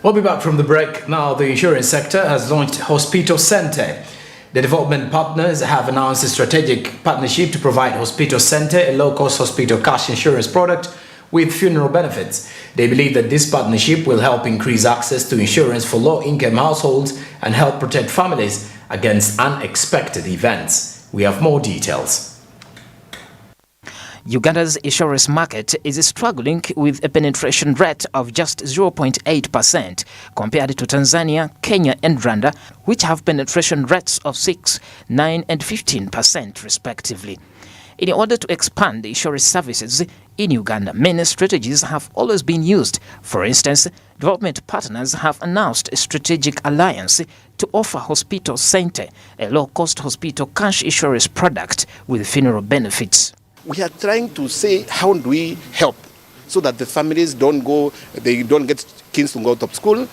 We'll be back from the break. Now, the insurance sector has launched Hospital Center. The development partners have announced a strategic partnership to provide Hospital Center, a low-cost hospital cash insurance product with funeral benefits. They believe that this partnership will help increase access to insurance for low-income households and help protect families against unexpected events. We have more details. Uganda's insurance market is struggling with a penetration rate of just 0.8% compared to Tanzania, Kenya and Rwanda, which have penetration rates of 6, 9 and 15% respectively. In order to expand insurance services in Uganda, many strategies have always been used. For instance, development partners have announced a strategic alliance to offer Hospital Center, a low-cost hospital cash insurance product with funeral benefits. We are trying to say, how do we help so that the families don't get kids to go to school.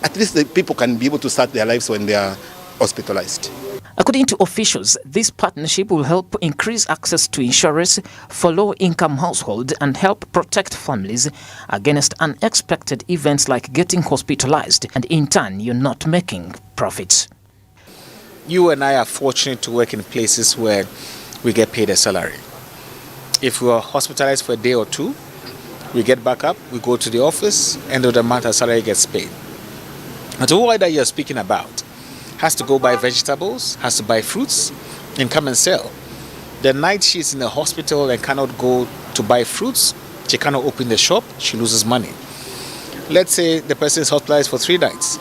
At least the people can be able to start their lives when they are hospitalized. According to officials, this partnership will help increase access to insurance for low-income households and help protect families against unexpected events like getting hospitalized, and in turn, you're not making profits. You and I are fortunate to work in places where we get paid a salary. If we are hospitalized for a day or two, we get back up, we go to the office, end of the month our salary gets paid. And the boy that you're speaking about has to go buy vegetables, has to buy fruits, and come and sell. The night she's in the hospital and cannot go to buy fruits, she cannot open the shop, she loses money. Let's say the person is hospitalized for 3 nights.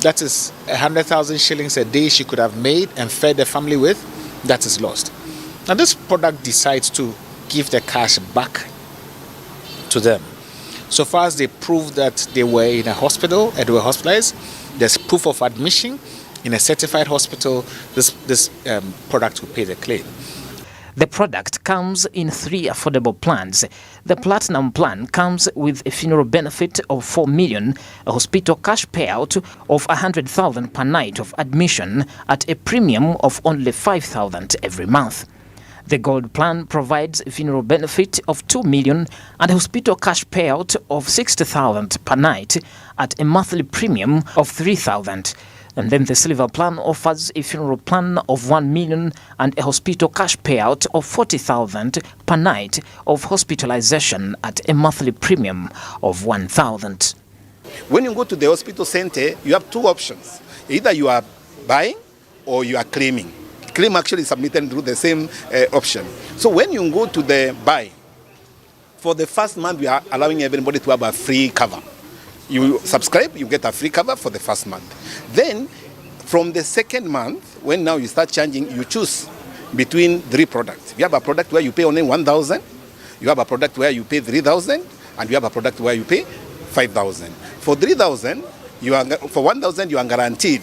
That is 100,000 shillings a day she could have made and fed the family with. That is lost. Now this product decides to give the cash back to them. So far as they prove that they were in a hospital and they were hospitalized, there's proof of admission in a certified hospital, this product will pay the claim. The product comes in 3 affordable plans. The Platinum plan comes with a funeral benefit of 4 million, a hospital cash payout of 100,000 per night of admission at a premium of only 5,000 every month. The Gold plan provides a funeral benefit of 2 million and a hospital cash payout of 60,000 per night at a monthly premium of 3,000. And then the Silver plan offers a funeral plan of 1 million and a hospital cash payout of 40,000 per night of hospitalization at a monthly premium of 1,000. When you go to the hospital center, you have 2 options. Either you are buying or you are claiming. Claim actually submitted through the same option. So when you go to the buy, for the first month we are allowing everybody to have a free cover. You subscribe, you get a free cover for the first month. Then from the second month, when now you start charging, you choose between 3 products. You have a product where you pay only 1,000, you have a product where you pay 3,000, and you have a product where you pay 5,000. For 3,000, for 1,000 you are guaranteed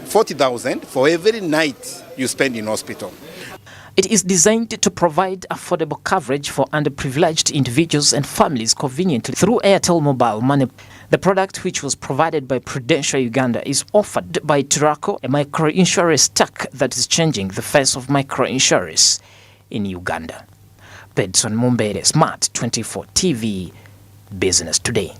40,000 for every night you spend in hospital. It is designed to provide affordable coverage for underprivileged individuals and families conveniently through Airtel Mobile Money. The product, which was provided by Prudential Uganda, is offered by Turaco, a micro-insurance tech that is changing the face of micro-insurance in Uganda. Pedson Mumbere, Smart 24 TV, Business Today.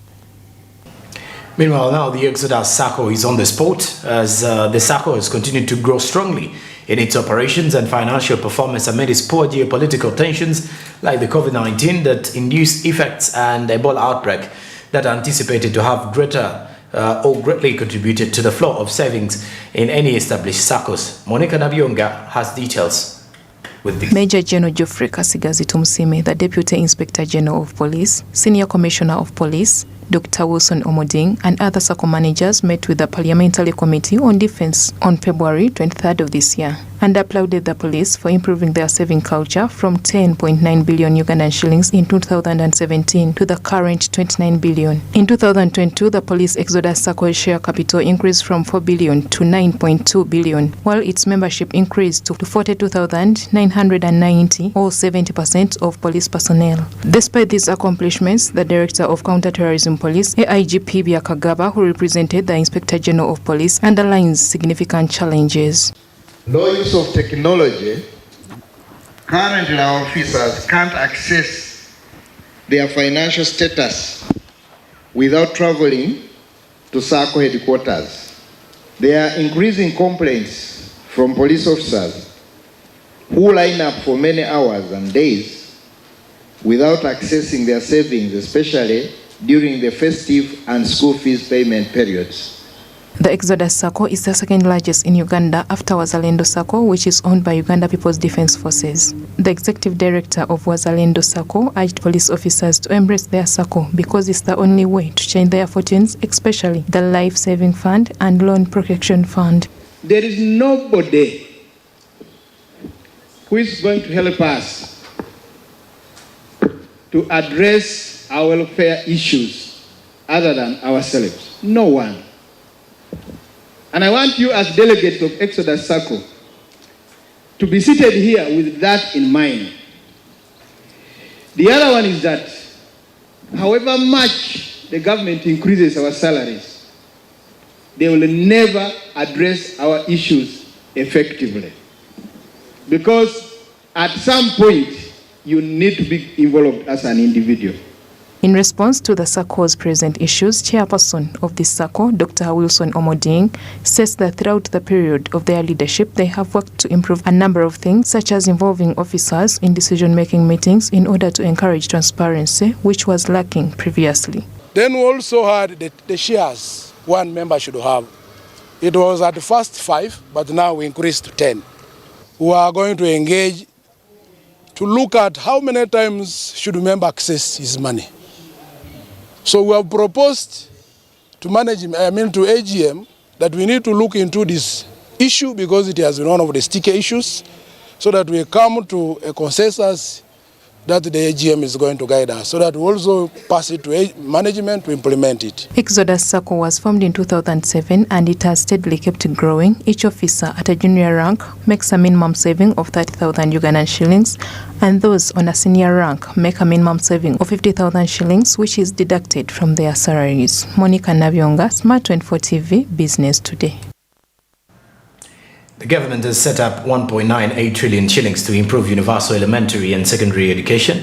Meanwhile, now the Exodus Sacco is on the spot as the Sacco has continued to grow strongly in its operations and financial performance amid its poor geopolitical tensions like the COVID-19 that induced effects and Ebola outbreak that are anticipated to have greatly contributed to the flow of savings in any established Saccos. Monica Nabionga has details with this. Major General Geoffrey Kasigazi Tumusime, the Deputy Inspector General of Police, Senior Commissioner of Police, Dr. Wilson Omoding, and other Sacco managers met with the Parliamentary Committee on Defence on February 23rd of this year and applauded the police for improving their saving culture from 10.9 billion Ugandan shillings in 2017 to the current 29 billion. In 2022, the police Exodus Sacco share capital increased from 4 billion to 9.2 billion, while its membership increased to 42,990, or 70% of police personnel. Despite these accomplishments, the Director of Counter-Terrorism Police, AIGP Byakagaba, who represented the Inspector General of Police, underlines significant challenges. No use of technology. Currently, our officers can't access their financial status without traveling to SACCO headquarters. There are increasing complaints from police officers who line up for many hours and days without accessing their savings, especially during the festive and school fees payment periods. The Exodus SACCO is the second largest in Uganda after Wazalendo SACCO, which is owned by Uganda People's Defence Forces. The executive director of Wazalendo SACCO urged police officers to embrace their SACCO because it's the only way to change their fortunes, especially the Life Saving Fund and Loan Protection Fund. There is nobody who is going to help us to address our welfare issues other than ourselves. No one. And I want you as delegates of Exodus SACCO to be seated here with that in mind. The other one is that however much the government increases our salaries, they will never address our issues effectively. Because at some point, you need to be involved as an individual. In response to the SACCO's present issues, chairperson of this SACCO, Dr. Wilson Omoding, says that throughout the period of their leadership, they have worked to improve a number of things, such as involving officers in decision-making meetings in order to encourage transparency, which was lacking previously. Then we also had the shares one member should have. It was at first 5, but now we increased to 10. We are going to engage to look at how many times should a member access his money. So we have proposed to AGM that we need to look into this issue because it has been one of the sticky issues, so that we come to a consensus that the AGM is going to guide us, so that we also pass it to management to implement it. Exodus SACCO was formed in 2007 and it has steadily kept growing. Each officer at a junior rank makes a minimum saving of 30,000 Ugandan shillings, and those on a senior rank make a minimum saving of 50,000 shillings, which is deducted from their salaries. Monica Nabionga, Smart 24 TV, Business Today. The government has set up 1.98 trillion shillings to improve universal elementary and secondary education.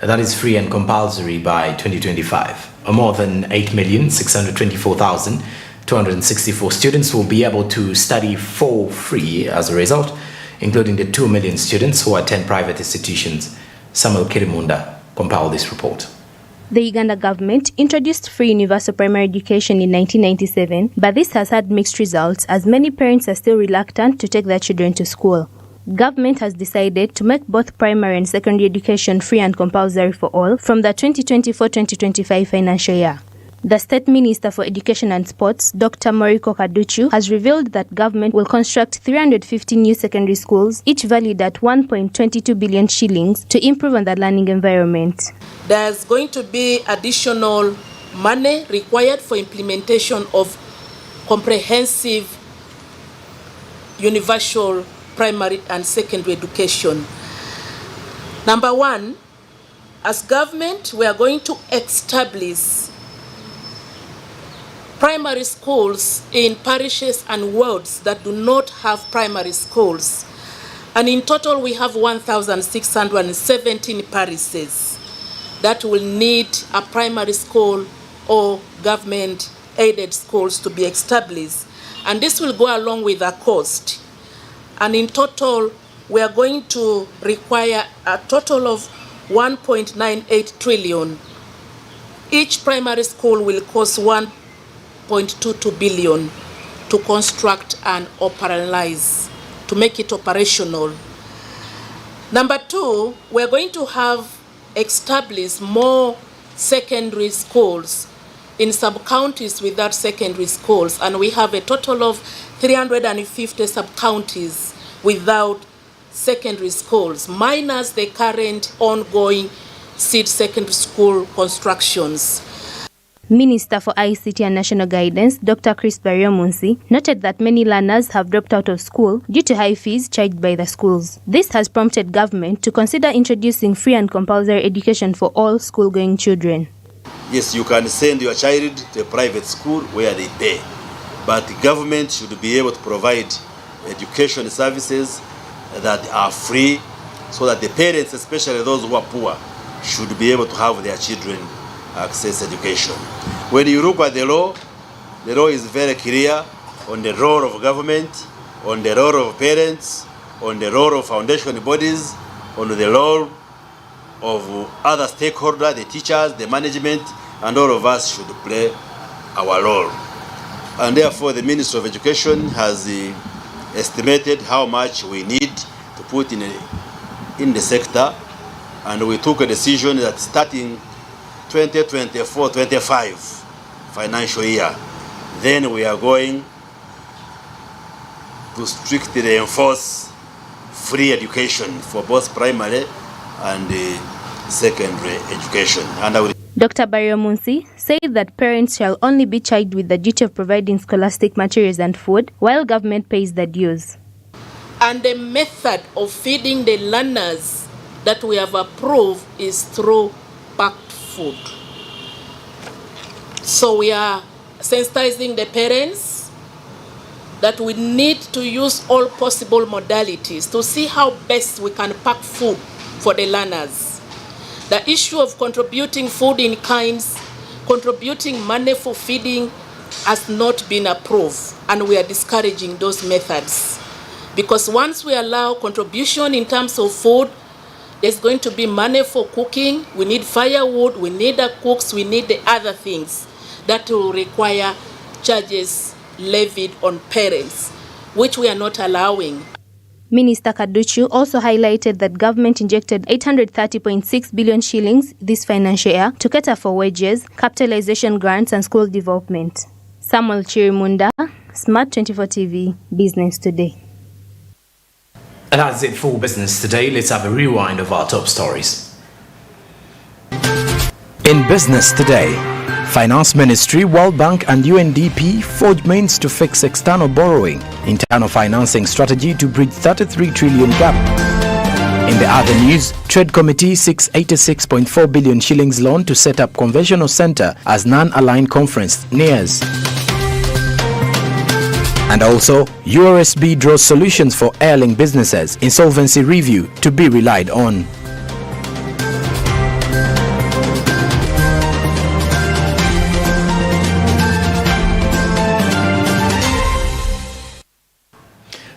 That is free and compulsory by 2025. More than 8,624,264 students will be able to study for free as a result, including the 2 million students who attend private institutions. Samuel Kirimunda compiled this report. The Uganda government introduced free universal primary education in 1997, but this has had mixed results as many parents are still reluctant to take their children to school. Government has decided to make both primary and secondary education free and compulsory for all from the 2024-2025 financial year. The State Minister for Education and Sports, Dr. Moriko Kaduchu, has revealed that government will construct 350 new secondary schools, each valued at 1.22 billion shillings, to improve on the learning environment. There's going to be additional money required for implementation of comprehensive universal primary and secondary education. Number one, as government, we are going to establish primary schools in parishes and wards that do not have primary schools. And in total, we have 1,617 parishes that will need a primary school or government-aided schools to be established. And this will go along with a cost. And in total, we are going to require a total of 1.98 trillion. Each primary school will cost 1.22 billion to construct and operationalize, to make it operational. Number two, we're going to have established more secondary schools in sub-counties without secondary schools, and we have a total of 350 sub-counties without secondary schools, minus the current ongoing seed secondary school constructions. Minister for ICT and National Guidance, Dr. Chris Bariomunsi, noted that many learners have dropped out of school due to high fees charged by the schools. This has prompted government to consider introducing free and compulsory education for all school-going children. Yes, you can send your child to a private school where they pay, but the government should be able to provide education services that are free so that the parents, especially those who are poor, should be able to have their children access education. When you look at the law is very clear on the role of government, on the role of parents, on the role of foundation bodies, on the role of other stakeholders, the teachers, the management, and all of us should play our role. And therefore, the Ministry of Education has estimated how much we need to put in the sector, and we took a decision that starting 2024-25 financial year, then we are going to strictly enforce free education for both primary and secondary education. And Dr. Barrio Munsi said that parents shall only be charged with the duty of providing scholastic materials and food, while government pays the dues. And the method of feeding the learners that we have approved is through packed food. So we are sensitizing the parents that we need to use all possible modalities to see how best we can pack food for the learners. The issue of contributing food in kinds, contributing money for feeding has not been approved, and we are discouraging those methods. Because once we allow contribution in terms of food, there's going to be money for cooking, we need firewood, we need the cooks, we need the other things that will require charges levied on parents, which we are not allowing. Minister Kaduchu also highlighted that government injected 830.6 billion shillings this financial year to cater for wages, capitalization grants and school development. Samuel Chirimunda, Smart 24 TV, Business Today. And that's it for Business Today. Let's have a rewind of our top stories. In Business Today, Finance Ministry, World Bank and UNDP forge means to fix external borrowing, internal financing strategy to bridge 33 trillion gap. In the other news, Trade Committee seeks 86.4 billion shillings loan to set up conventional center as non-aligned conference nears. And also, URSB draws solutions for ailing businesses, insolvency review to be relied on.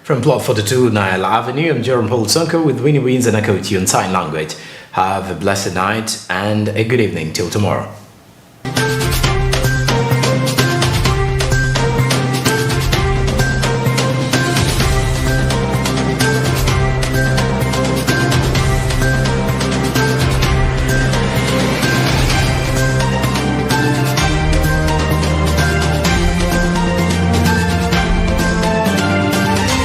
From Plot 42, Nile Avenue, I'm Jerome Holtzunker with Winnie Wins and Echo Tune Sign Language. Have a blessed night and a good evening till tomorrow.